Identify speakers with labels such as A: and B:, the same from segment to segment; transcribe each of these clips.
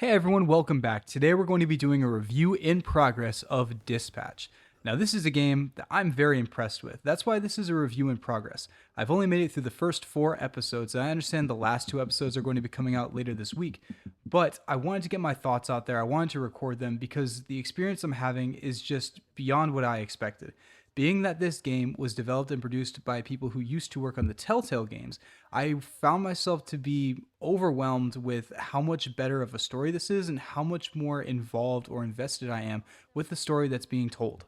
A: Hey everyone, welcome back. Today we're going to be doing a review in progress of Dispatch. Now, this is a game that I'm very impressed with. That's why this is a review in progress. I've only made it through the first 4 episodes, and I understand the last 2 episodes are going to be coming out later this week. But I wanted to get my thoughts out there. I wanted to record them because the experience I'm having is just beyond what I expected. Being that this game was developed and produced by people who used to work on the Telltale games, I found myself to be overwhelmed with how much better of a story this is and how much more involved or invested I am with the story that's being told.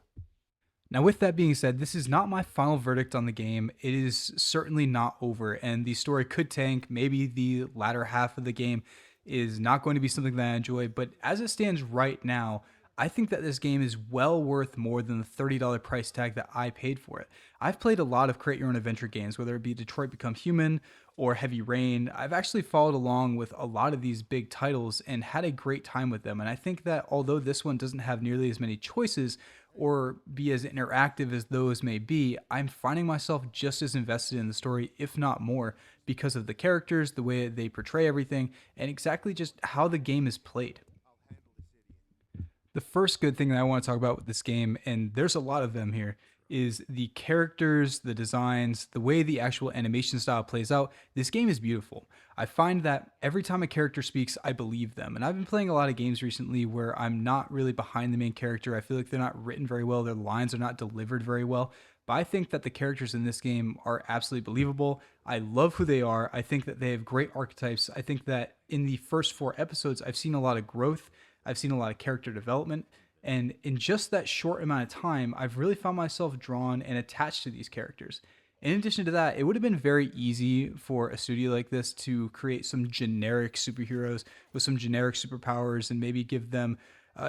A: Now, with that being said, this is not my final verdict on the game. It is certainly not over, and the story could tank. Maybe the latter half of the game is not going to be something that I enjoy, but as it stands right now, I think that this game is well worth more than the $30 price tag that I paid for it. I've played a lot of create your own adventure games, whether it be Detroit Become Human or Heavy Rain. I've actually followed along with a lot of these big titles and had a great time with them. And I think that although this one doesn't have nearly as many choices or be as interactive as those may be, I'm finding myself just as invested in the story, if not more, because of the characters, the way they portray everything, and exactly just how the game is played. The first good thing that I want to talk about with this game, and there's a lot of them here, is the characters, the designs, the way the actual animation style plays out. This game is beautiful. I find that every time a character speaks, I believe them. And I've been playing a lot of games recently where I'm not really behind the main character. I feel like they're not written very well, their lines are not delivered very well. But I think that the characters in this game are absolutely believable. I love who they are. I think that they have great archetypes. I think that in the first 4 episodes, I've seen a lot of growth. I've seen a lot of character development. And in just that short amount of time, I've really found myself drawn and attached to these characters. In addition to that, it would have been very easy for a studio like this to create some generic superheroes with some generic superpowers and maybe give them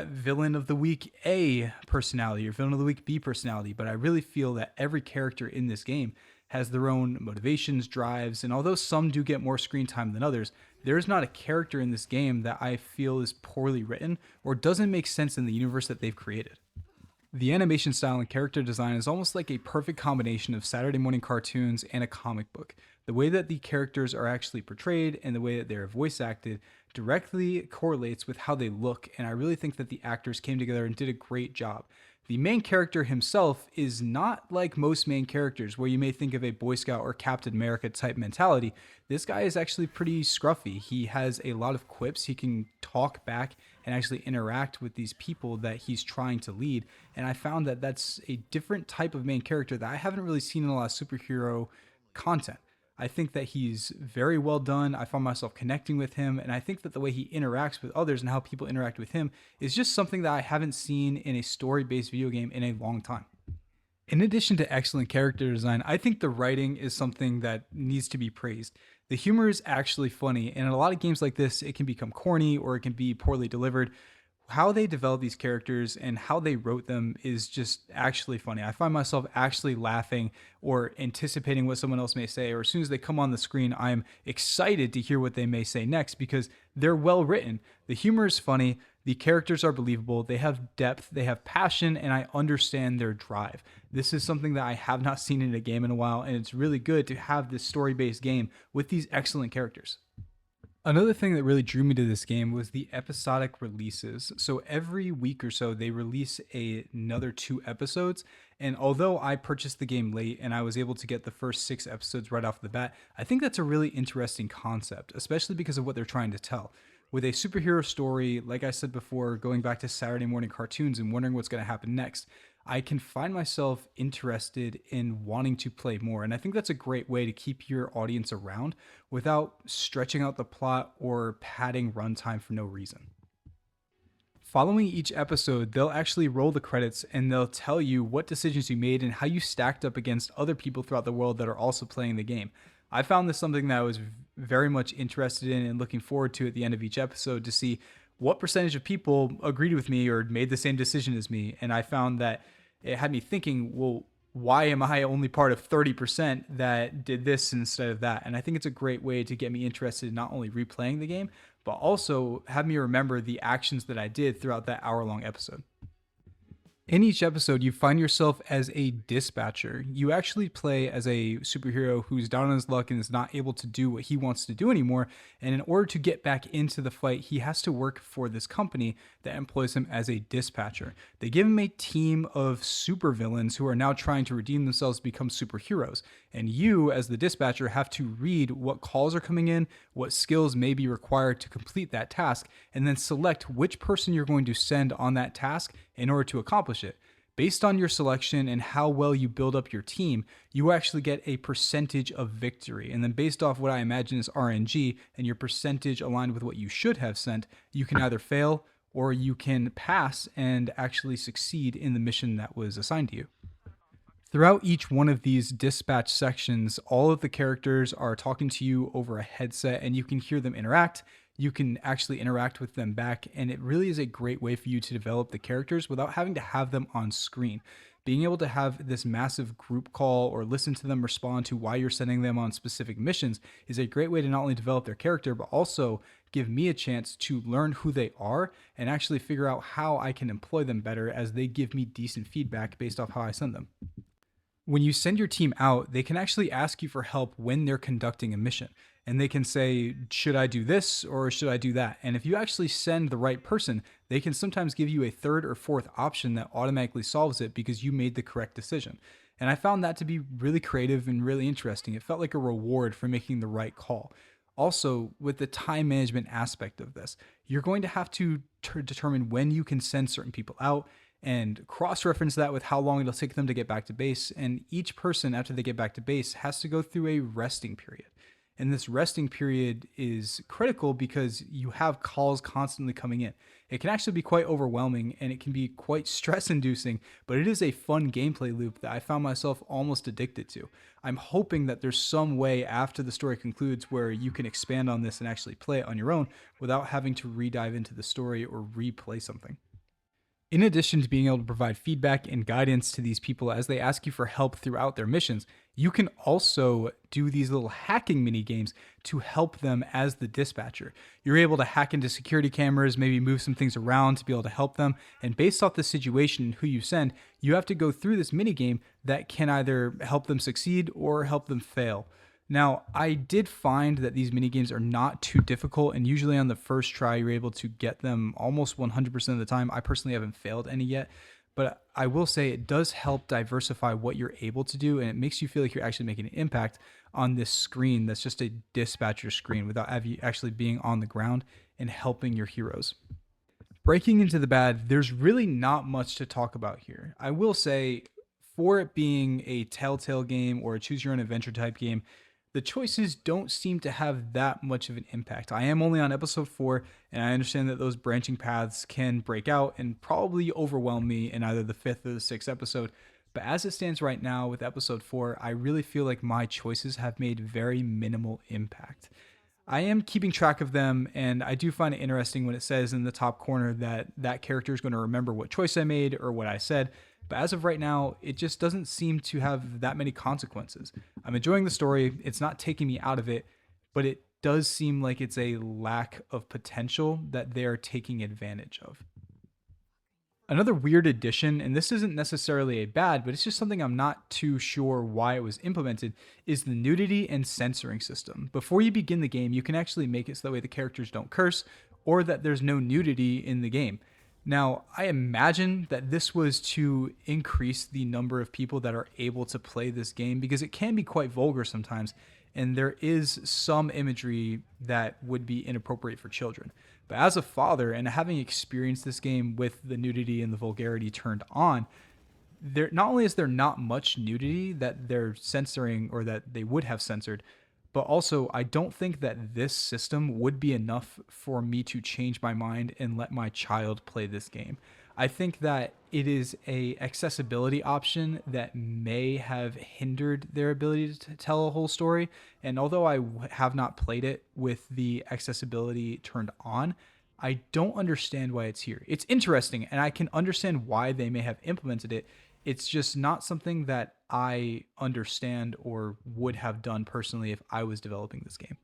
A: villain of the week A personality or villain of the week B personality. But I really feel that every character in this game has their own motivations, drives, and although some do get more screen time than others, there's not a character in this game that I feel is poorly written or doesn't make sense in the universe that they've created. The animation style and character design is almost like a perfect combination of Saturday morning cartoons and a comic book. The way that the characters are actually portrayed and the way that they're voice acted directly correlates with how they look, and I really think that the actors came together and did a great job. The main character himself is not like most main characters, where you may think of a Boy Scout or Captain America type mentality. This guy is actually pretty scruffy. He has a lot of quips. He can talk back and actually interact with these people that he's trying to lead. And I found that that's a different type of main character that I haven't really seen in a lot of superhero content. I think that he's very well done. I find myself connecting with him, and I think that the way he interacts with others and how people interact with him is just something that I haven't seen in a story based video game in a long time. In addition to excellent character design, I think the writing is something that needs to be praised. The humor is actually funny, and in a lot of games like this, it can become corny or it can be poorly delivered. How they develop these characters and how they wrote them is just actually funny. I find myself actually laughing or anticipating what someone else may say, or as soon as they come on the screen, I'm excited to hear what they may say next because they're well written. The humor is funny, the characters are believable, they have depth, they have passion, and I understand their drive. This is something that I have not seen in a game in a while, and it's really good to have this story based game with these excellent characters. Another thing that really drew me to this game was the episodic releases. So every week or so, they release another 2 episodes. And although I purchased the game late and I was able to get the first 6 episodes right off the bat, I think that's a really interesting concept, especially because of what they're trying to tell. With a superhero story, like I said before, going back to Saturday morning cartoons and wondering what's going to happen next, I can find myself interested in wanting to play more. And I think that's a great way to keep your audience around without stretching out the plot or padding runtime for no reason. Following each episode, they'll actually roll the credits and they'll tell you what decisions you made and how you stacked up against other people throughout the world that are also playing the game. I found this something that I was very much interested in and looking forward to at the end of each episode to see what percentage of people agreed with me or made the same decision as me. And I found that it had me thinking, well, why am I only part of 30% that did this instead of that? And I think it's a great way to get me interested in not only replaying the game, but also have me remember the actions that I did throughout that hour long episode. In each episode, you find yourself as a dispatcher. You actually play as a superhero who's down on his luck and is not able to do what he wants to do anymore. And in order to get back into the fight, he has to work for this company that employs him as a dispatcher. They give him a team of supervillains who are now trying to redeem themselves to become superheroes. And you, as the dispatcher, have to read what calls are coming in, what skills may be required to complete that task, and then select which person you're going to send on that task in order to accomplish it. Based on your selection and how well you build up your team, you actually get a percentage of victory. And then, based off what I imagine is RNG and your percentage aligned with what you should have sent, you can either fail or you can pass and actually succeed in the mission that was assigned to you. Throughout each one of these dispatch sections, all of the characters are talking to you over a headset and you can hear them interact. You can actually interact with them back, and it really is a great way for you to develop the characters without having to have them on screen. Being able to have this massive group call or listen to them respond to why you're sending them on specific missions is a great way to not only develop their character, but also give me a chance to learn who they are and actually figure out how I can employ them better as they give me decent feedback based off how I send them. When you send your team out, they can actually ask you for help when they're conducting a mission. And they can say, should I do this or should I do that? And if you actually send the right person, they can sometimes give you a third or fourth option that automatically solves it because you made the correct decision. And I found that to be really creative and really interesting. It felt like a reward for making the right call. Also, with the time management aspect of this, you're going to have to determine when you can send certain people out and cross-reference that with how long it'll take them to get back to base. And each person, after they get back to base, has to go through a resting period. And this resting period is critical because you have calls constantly coming in. It can actually be quite overwhelming and it can be quite stress inducing, but it is a fun gameplay loop that I found myself almost addicted to. I'm hoping that there's some way after the story concludes where you can expand on this and actually play it on your own without having to re-dive into the story or replay something. In addition to being able to provide feedback and guidance to these people as they ask you for help throughout their missions, you can also do these little hacking mini games to help them as the dispatcher. You're able to hack into security cameras, maybe move some things around to be able to help them. And based off the situation and who you send, you have to go through this mini game that can either help them succeed or help them fail. Now, I did find that these mini games are not too difficult, and usually on the first try, you're able to get them almost 100% of the time. I personally haven't failed any yet, but I will say it does help diversify what you're able to do, and it makes you feel like you're actually making an impact on this screen that's just a dispatcher screen without actually being on the ground and helping your heroes. Breaking into the bad, there's really not much to talk about here. I will say, for it being a Telltale game or a choose your own adventure type game, the choices don't seem to have that much of an impact. I am only on episode 4, and I understand that those branching paths can break out and probably overwhelm me in either the 5th or the 6th episode. But as it stands right now with episode 4, I really feel like my choices have made very minimal impact. I am keeping track of them, and I do find it interesting when it says in the top corner that that character is going to remember what choice I made or what I said. But as of right now, it just doesn't seem to have that many consequences. I'm enjoying the story. It's not taking me out of it, but it does seem like it's a lack of potential that they're taking advantage of. Another weird addition, and this isn't necessarily a bad, but it's just something I'm not too sure why it was implemented, is the nudity and censoring system. Before you begin the game, you can actually make it so that way the characters don't curse or that there's no nudity in the game. Now, I imagine that this was to increase the number of people that are able to play this game because it can be quite vulgar sometimes, and there is some imagery that would be inappropriate for children. But as a father and having experienced this game with the nudity and the vulgarity turned on, there not only is there not much nudity that they're censoring or that they would have censored, but also I don't think that this system would be enough for me to change my mind and let my child play this game. I think that it is a accessibility option that may have hindered their ability to tell a whole story. And although I have not played it with the accessibility turned on, I don't understand why it's here. It's interesting, and I can understand why they may have implemented it. It's just not something that I understand or would have done personally if I was developing this game.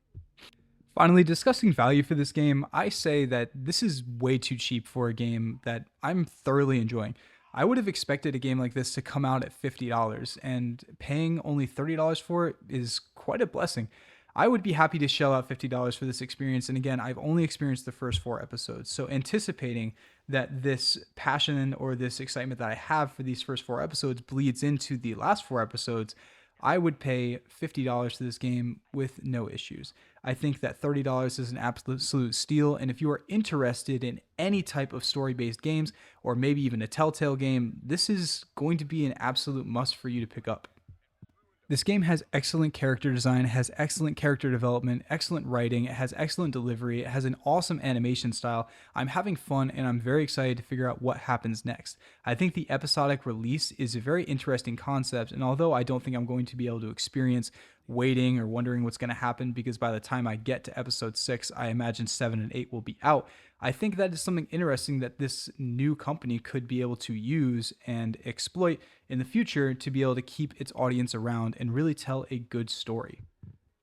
A: Finally, discussing value for this game, I say that this is way too cheap for a game that I'm thoroughly enjoying. I would have expected a game like this to come out at $50, and paying only $30 for it is quite a blessing. I would be happy to shell out $50 for this experience. And again, I've only experienced the first 4 episodes. So anticipating that this passion or this excitement that I have for these first 4 episodes bleeds into the last 4 episodes, I would pay $50 for this game with no issues. I think that $30 is an absolute steal. And if you are interested in any type of story based games, or maybe even a Telltale game, this is going to be an absolute must for you to pick up. This game has excellent character design, has excellent character development, excellent writing, it has excellent delivery, it has an awesome animation style. I'm having fun and I'm very excited to figure out what happens next. I think the episodic release is a very interesting concept, and although I don't think I'm going to be able to experience waiting or wondering what's going to happen because by the time I get to episode 6, I imagine 7 and 8 will be out. I think that is something interesting that this new company could be able to use and exploit in the future to be able to keep its audience around and really tell a good story.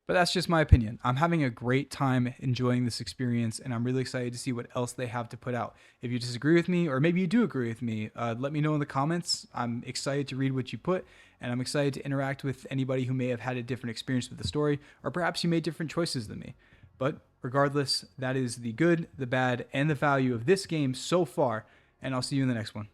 A: But that's just my opinion. I'm having a great time enjoying this experience, and I'm really excited to see what else they have to put out. If you disagree with me, or maybe you do agree with me, let me know in the comments. I'm excited to read what you put, and I'm excited to interact with anybody who may have had a different experience with the story, or perhaps you made different choices than me. But regardless, that is the good, the bad, and the value of this game so far, and I'll see you in the next one.